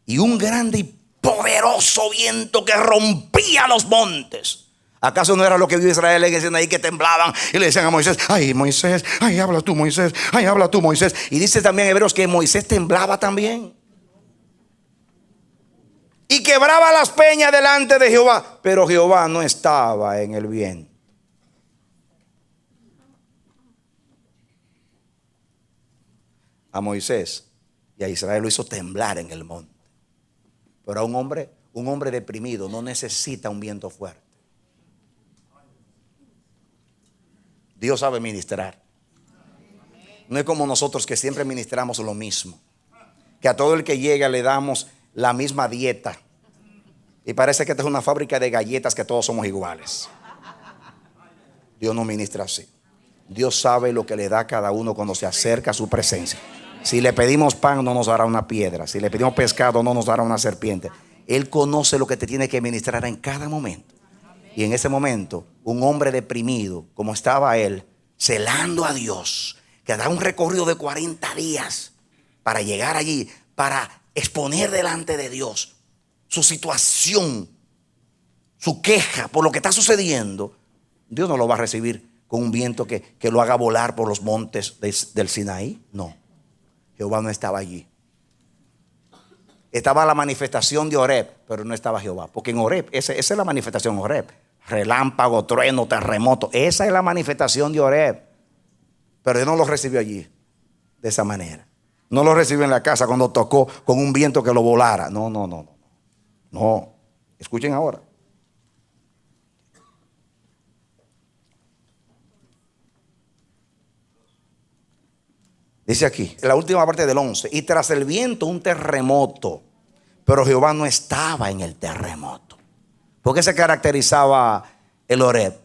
y un grande y poderoso viento que rompía los montes. ¿Acaso no era lo que vio Israel en ese ahí, que temblaban y le decían a Moisés: ay Moisés, ay habla tú Moisés, ay habla tú Moisés? Y dice también Hebreos que Moisés temblaba también. Y quebraba las peñas delante de Jehová, pero Jehová no estaba en el viento. A Moisés y a Israel lo hizo temblar en el monte. Pero a un hombre deprimido no necesita un viento fuerte. Dios sabe ministrar. No es como nosotros, que siempre ministramos lo mismo, que a todo el que llega le damos la misma dieta y parece que esta es una fábrica de galletas, que todos somos iguales. Dios no ministra así. Dios sabe lo que le da a cada uno cuando se acerca a su presencia. Si le pedimos pan, no nos dará una piedra. Si le pedimos pescado, no nos dará una serpiente. Él conoce lo que te tiene que ministrar en cada momento. Y en ese momento, un hombre deprimido, como estaba él, celando a Dios, que da un recorrido de 40 días para llegar allí, para exponer delante de Dios su situación, su queja por lo que está sucediendo. Dios no lo va a recibir con un viento que lo haga volar por los montes del Sinaí. No, Jehová no estaba allí. Estaba la manifestación de Horeb, pero no estaba Jehová. Porque en Horeb, esa es la manifestación de Horeb. Relámpago, trueno, terremoto. Esa es la manifestación de Horeb. Pero Él no lo recibió allí de esa manera. No lo recibió en la casa cuando tocó con un viento que lo volara. No. No. Escuchen ahora. Dice aquí, en la última parte del 11: y tras el viento un terremoto, pero Jehová no estaba en el terremoto. ¿Por qué se caracterizaba el Horeb?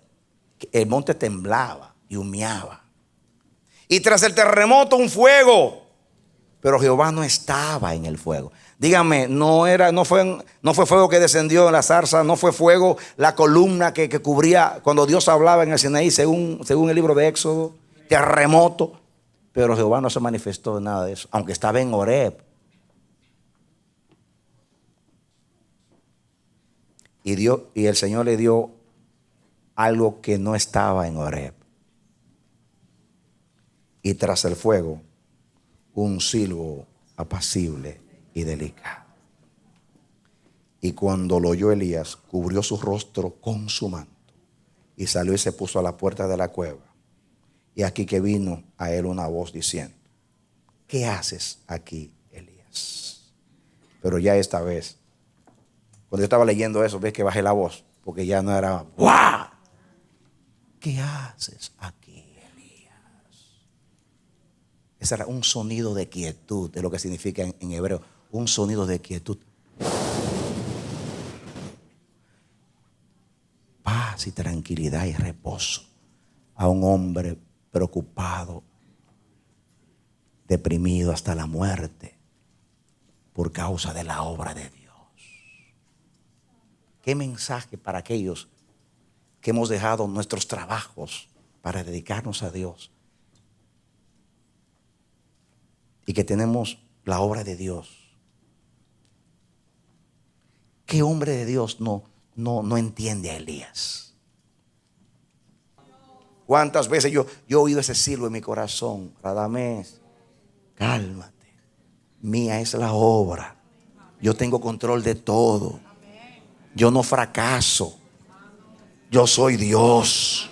El monte temblaba y humeaba. Y tras el terremoto un fuego, pero Jehová no estaba en el fuego. Dígame, no fue fuego que descendió en la zarza, no fue fuego la columna que cubría cuando Dios hablaba en el Sinaí, según el libro de Éxodo. Terremoto. Pero Jehová no se manifestó en nada de eso, aunque estaba en Horeb. Y el Señor le dio algo que no estaba en Horeb. Y tras el fuego, un silbo apacible y delicado. Y cuando lo oyó Elías, cubrió su rostro con su manto y salió y se puso a la puerta de la cueva. Y aquí que vino a él una voz diciendo: ¿qué haces aquí, Elías? Pero ya esta vez, cuando yo estaba leyendo eso, ves que bajé la voz, porque ya no era ¡guau! ¿Qué haces aquí, Elías? Ese era un sonido de quietud, de lo que significa en hebreo, un sonido de quietud. Paz y tranquilidad y reposo a un hombre preocupado, deprimido hasta la muerte por causa de la obra de Dios. Qué mensaje para aquellos que hemos dejado nuestros trabajos para dedicarnos a Dios y que tenemos la obra de Dios. ¿Qué hombre de Dios no entiende a Elías? ¿Cuántas veces yo he oído ese silbo en mi corazón? Radamés, cálmate. Mía es la obra. Yo tengo control de todo. Yo no fracaso. Yo soy Dios.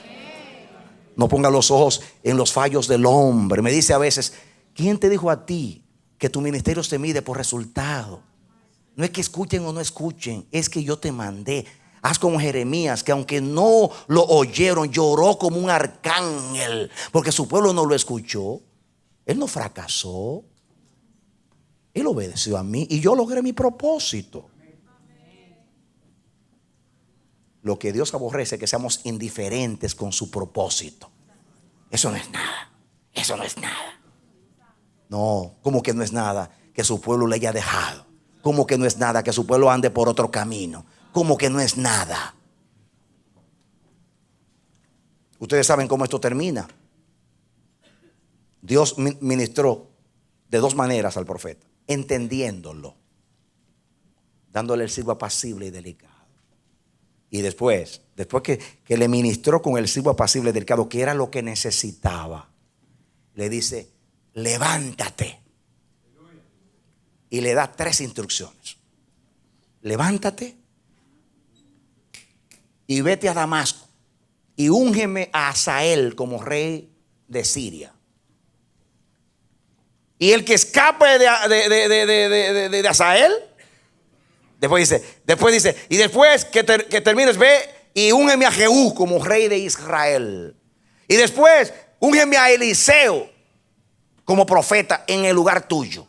No ponga los ojos en los fallos del hombre. Me dice a veces: ¿quién te dijo a ti que tu ministerio se mide por resultado? No es que escuchen o no escuchen, es que yo te mandé. Haz como Jeremías, que aunque no lo oyeron, lloró como un arcángel, porque su pueblo no lo escuchó. Él no fracasó. Él obedeció a mí y yo logré mi propósito. Lo que Dios aborrece es que seamos indiferentes con su propósito. Eso no es nada. Eso no es nada. No, ¿cómo que no es nada que su pueblo le haya dejado? ¿Cómo que no es nada que su pueblo ande por otro camino? ¿Cómo que no es nada? Ustedes saben cómo esto termina. Dios ministró de dos maneras al profeta, entendiéndolo. dándole el siervo apacible y delicado. Y después que le ministró con el siervo apacible y delicado, que era lo que necesitaba, le dice: levántate. Y le da 3 instrucciones: levántate y vete a Damasco y úngeme a Hazael como rey de Siria. Y el que escape de Hazael, después dice, y después que termines, ve y úngeme a Jehú como rey de Israel. Y después úngeme a Eliseo como profeta en el lugar tuyo.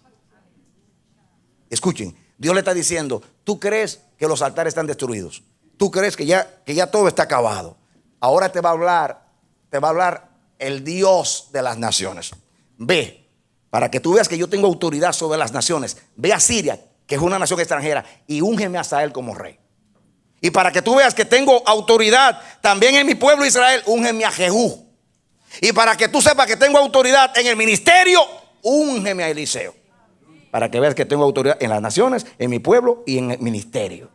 Escuchen, Dios le está diciendo: tú crees que los altares están destruidos, tú crees que ya todo está acabado. Ahora te va a hablar el Dios de las naciones. Ve, para que tú veas que yo tengo autoridad sobre las naciones. Ve a Siria, que es una nación extranjera, y úngeme a Hazael como rey. Y para que tú veas que tengo autoridad también en mi pueblo Israel, úngeme a Jehú. Y para que tú sepas que tengo autoridad en el ministerio, úngeme a Eliseo. Para que veas que tengo autoridad en las naciones, en mi pueblo y en el ministerio.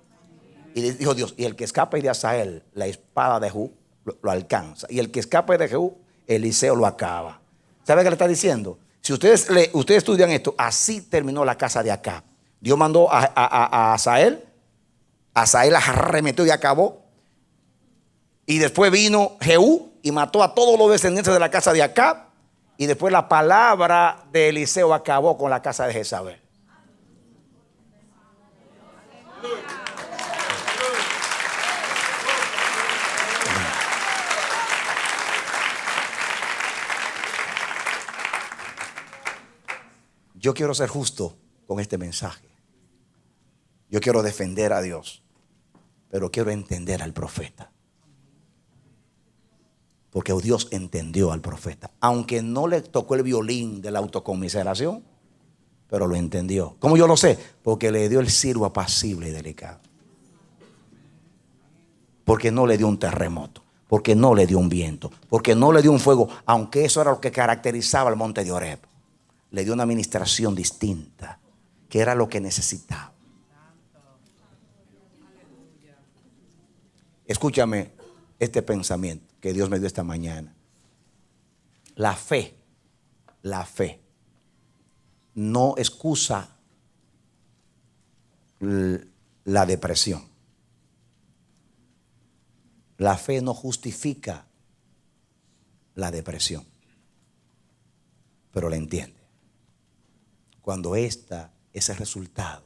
Y dijo Dios: y el que escape de Hazael, la espada de Jehú lo alcanza. Y el que escape de Jehú, Eliseo lo acaba. ¿Sabe qué le está diciendo? Si ustedes estudian esto, así terminó la casa de Acab. Dios mandó a Hazael. Hazael arremetió y acabó. Y después vino Jehú y mató a todos los descendientes de la casa de Acab. Y después la palabra de Eliseo acabó con la casa de Jezabel. Yo quiero ser justo con este mensaje. Yo quiero defender a Dios, pero quiero entender al profeta. Porque Dios entendió al profeta, aunque no le tocó el violín de la autocomiseración, pero lo entendió. ¿Cómo yo lo sé? Porque le dio el siervo apacible y delicado. Porque no le dio un terremoto, porque no le dio un viento, porque no le dio un fuego, aunque eso era lo que caracterizaba el monte de Horeb. Le dio una administración distinta, que era lo que necesitaba. Escúchame este pensamiento que Dios me dio esta mañana. La fe no excusa la depresión. La fe no justifica la depresión, pero la entiende. Cuando esta es el resultado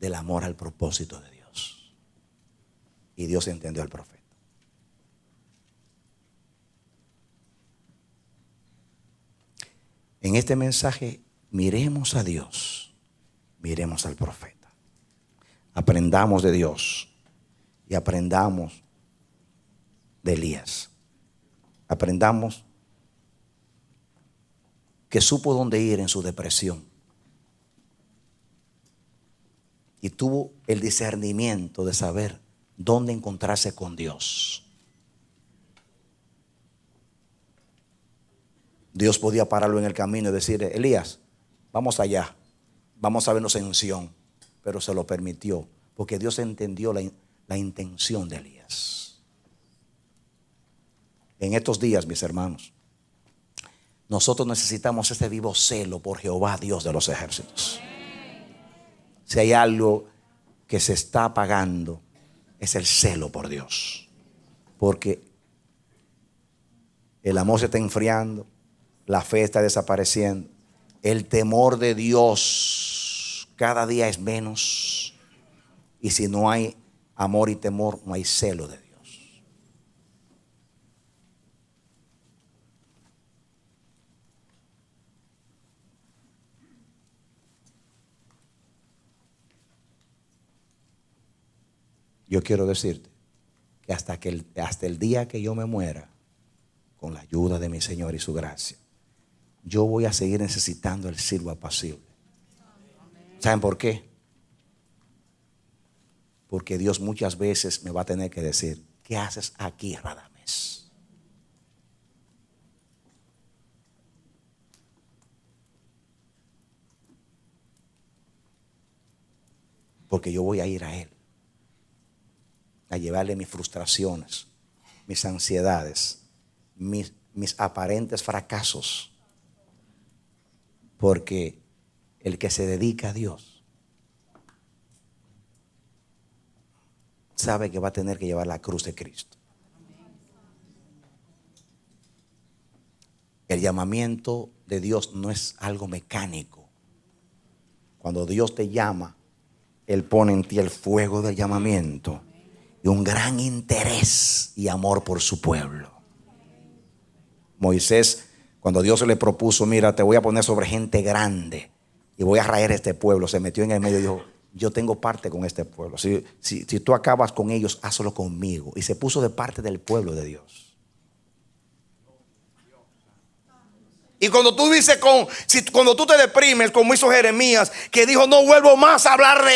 del amor al propósito de Dios. Y Dios entendió al profeta. En este mensaje, miremos a Dios, miremos al profeta. Aprendamos de Dios y aprendamos de Elías. Aprendamos que supo dónde ir en su depresión y tuvo el discernimiento de saber dónde encontrarse con Dios. Dios podía pararlo en el camino y decirle: Elías, vamos allá, vamos a vernos en Sión. Pero se lo permitió, porque Dios entendió la intención de Elías. En estos días, mis hermanos, nosotros necesitamos ese vivo celo por Jehová, Dios de los ejércitos. Si hay algo que se está apagando, es el celo por Dios. Porque el amor se está enfriando, la fe está desapareciendo, el temor de Dios cada día es menos. Y si no hay amor y temor, no hay celo de Dios. Yo quiero decirte que hasta el día que yo me muera, con la ayuda de mi Señor y su gracia, yo voy a seguir necesitando el siervo apacible. ¿Saben por qué? Porque Dios muchas veces me va a tener que decir: ¿qué haces aquí, Radames? Porque yo voy a ir a Él, a llevarle mis frustraciones, mis ansiedades, mis aparentes fracasos. Porque el que se dedica a Dios sabe que va a tener que llevar la cruz de Cristo. El llamamiento de Dios no es algo mecánico. Cuando Dios te llama, Él pone en ti el fuego del llamamiento y un gran interés y amor por su pueblo. Moisés, cuando Dios le propuso, mira, te voy a poner sobre gente grande y voy a raer este pueblo, se metió en el medio y dijo, yo tengo parte con este pueblo. Si tú acabas con ellos, hazlo conmigo. Y se puso de parte del pueblo de Dios. Y cuando tú dices, cuando tú te deprimes, como hizo Jeremías, que dijo, no vuelvo más a hablar de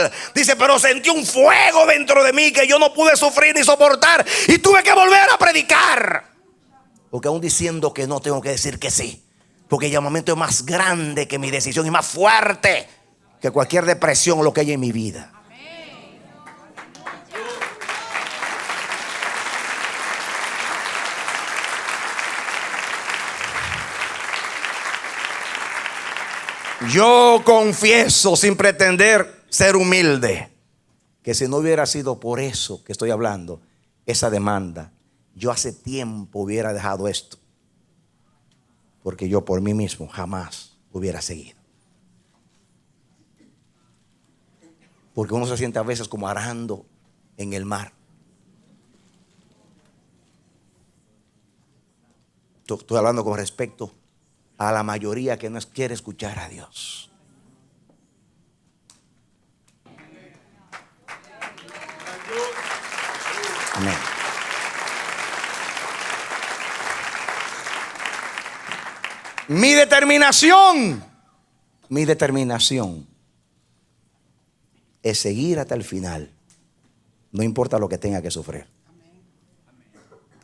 él. Dice, pero sentí un fuego dentro de mí que yo no pude sufrir ni soportar. Y tuve que volver a predicar. Porque aún diciendo que no, tengo que decir que sí. Porque el llamamiento es más grande que mi decisión y más fuerte que cualquier depresión o lo que haya en mi vida. Yo confieso sin pretender ser humilde que si no hubiera sido por eso que estoy hablando, esa demanda, yo hace tiempo hubiera dejado esto. Porque yo por mí mismo jamás hubiera seguido. Porque uno se siente a veces como arando en el mar. Estoy hablando con respecto a la mayoría que no quiere escuchar a Dios. Amén. Mi determinación es seguir hasta el final, no importa lo que tenga que sufrir.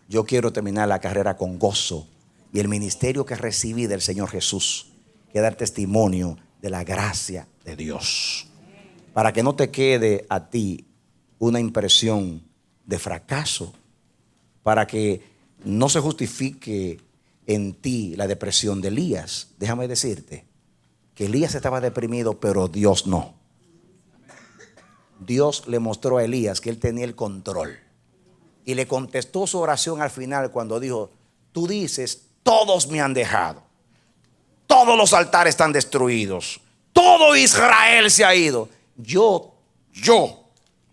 Yo quiero terminar la carrera con gozo y el ministerio que recibí del Señor Jesús, que dar testimonio de la gracia de Dios, para que no te quede a ti una impresión de fracaso, para que no se justifique en ti la depresión de Elías. Déjame decirte que Elías estaba deprimido, pero Dios no. Dios le mostró a Elías que él tenía el control y le contestó su oración al final cuando dijo, tú dices, todos me han dejado, todos los altares están destruidos, todo Israel se ha ido. Yo,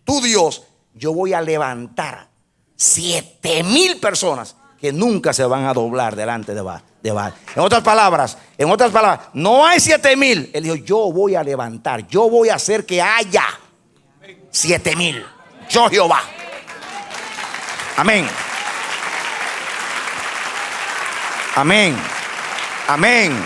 tu Dios, yo voy a levantar 7,000 personas que nunca se van a doblar delante de Baal. En otras palabras, no hay 7,000. Él dijo, yo voy a levantar, yo voy a hacer que haya 7,000. Yo Jehová. Amén. Amén. Amén.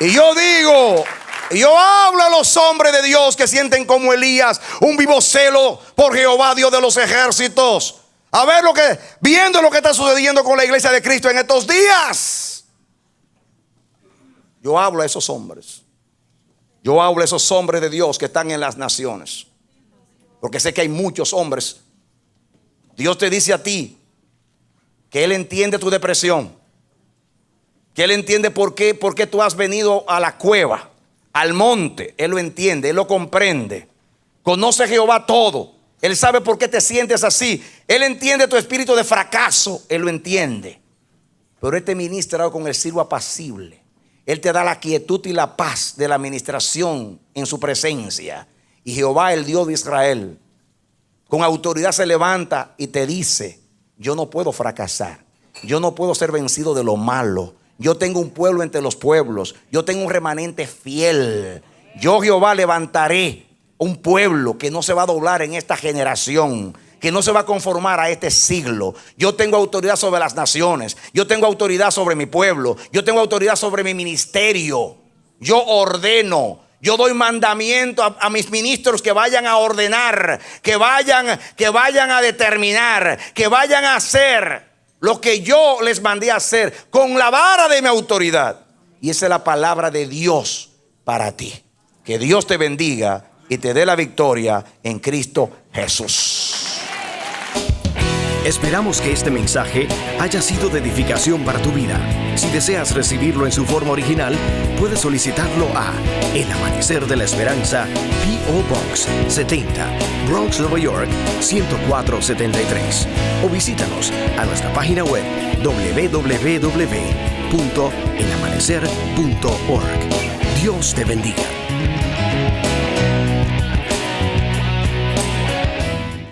Y yo digo, yo hablo a los hombres de Dios que sienten como Elías un vivo celo por Jehová, Dios de los ejércitos. A ver viendo lo que está sucediendo con la iglesia de Cristo en estos días. Yo hablo a esos hombres. Yo hablo a esos hombres de Dios que están en las naciones. Porque sé que hay muchos hombres. Dios te dice a ti que Él entiende tu depresión. Que Él entiende por qué tú has venido a la cueva, al monte. Él lo entiende, Él lo comprende. Conoce Jehová todo. Él sabe por qué te sientes así. Él entiende tu espíritu de fracaso. Él lo entiende. Pero Él te ministra con el siervo apacible. Él te da la quietud y la paz de la administración en su presencia. Y Jehová, el Dios de Israel, con autoridad se levanta y te dice, yo no puedo fracasar. Yo no puedo ser vencido de lo malo. Yo tengo un pueblo entre los pueblos. Yo tengo un remanente fiel. Yo Jehová levantaré un pueblo que no se va a doblar en esta generación, que no se va a conformar a este siglo. Yo tengo autoridad sobre las naciones. Yo tengo autoridad sobre mi pueblo. Yo tengo autoridad sobre mi ministerio. Yo ordeno. Yo doy mandamiento a mis ministros que vayan a ordenar, que vayan a determinar, que vayan a hacer lo que yo les mandé a hacer con la vara de mi autoridad. Y esa es la palabra de Dios para ti. Que Dios te bendiga y te dé la victoria en Cristo Jesús. Esperamos que este mensaje haya sido de edificación para tu vida. Si deseas recibirlo en su forma original, puedes solicitarlo a El Amanecer de la Esperanza, P.O. Box 70, Bronx, Nueva York 10473. O visítanos a nuestra página web www.elamanecer.org. Dios te bendiga.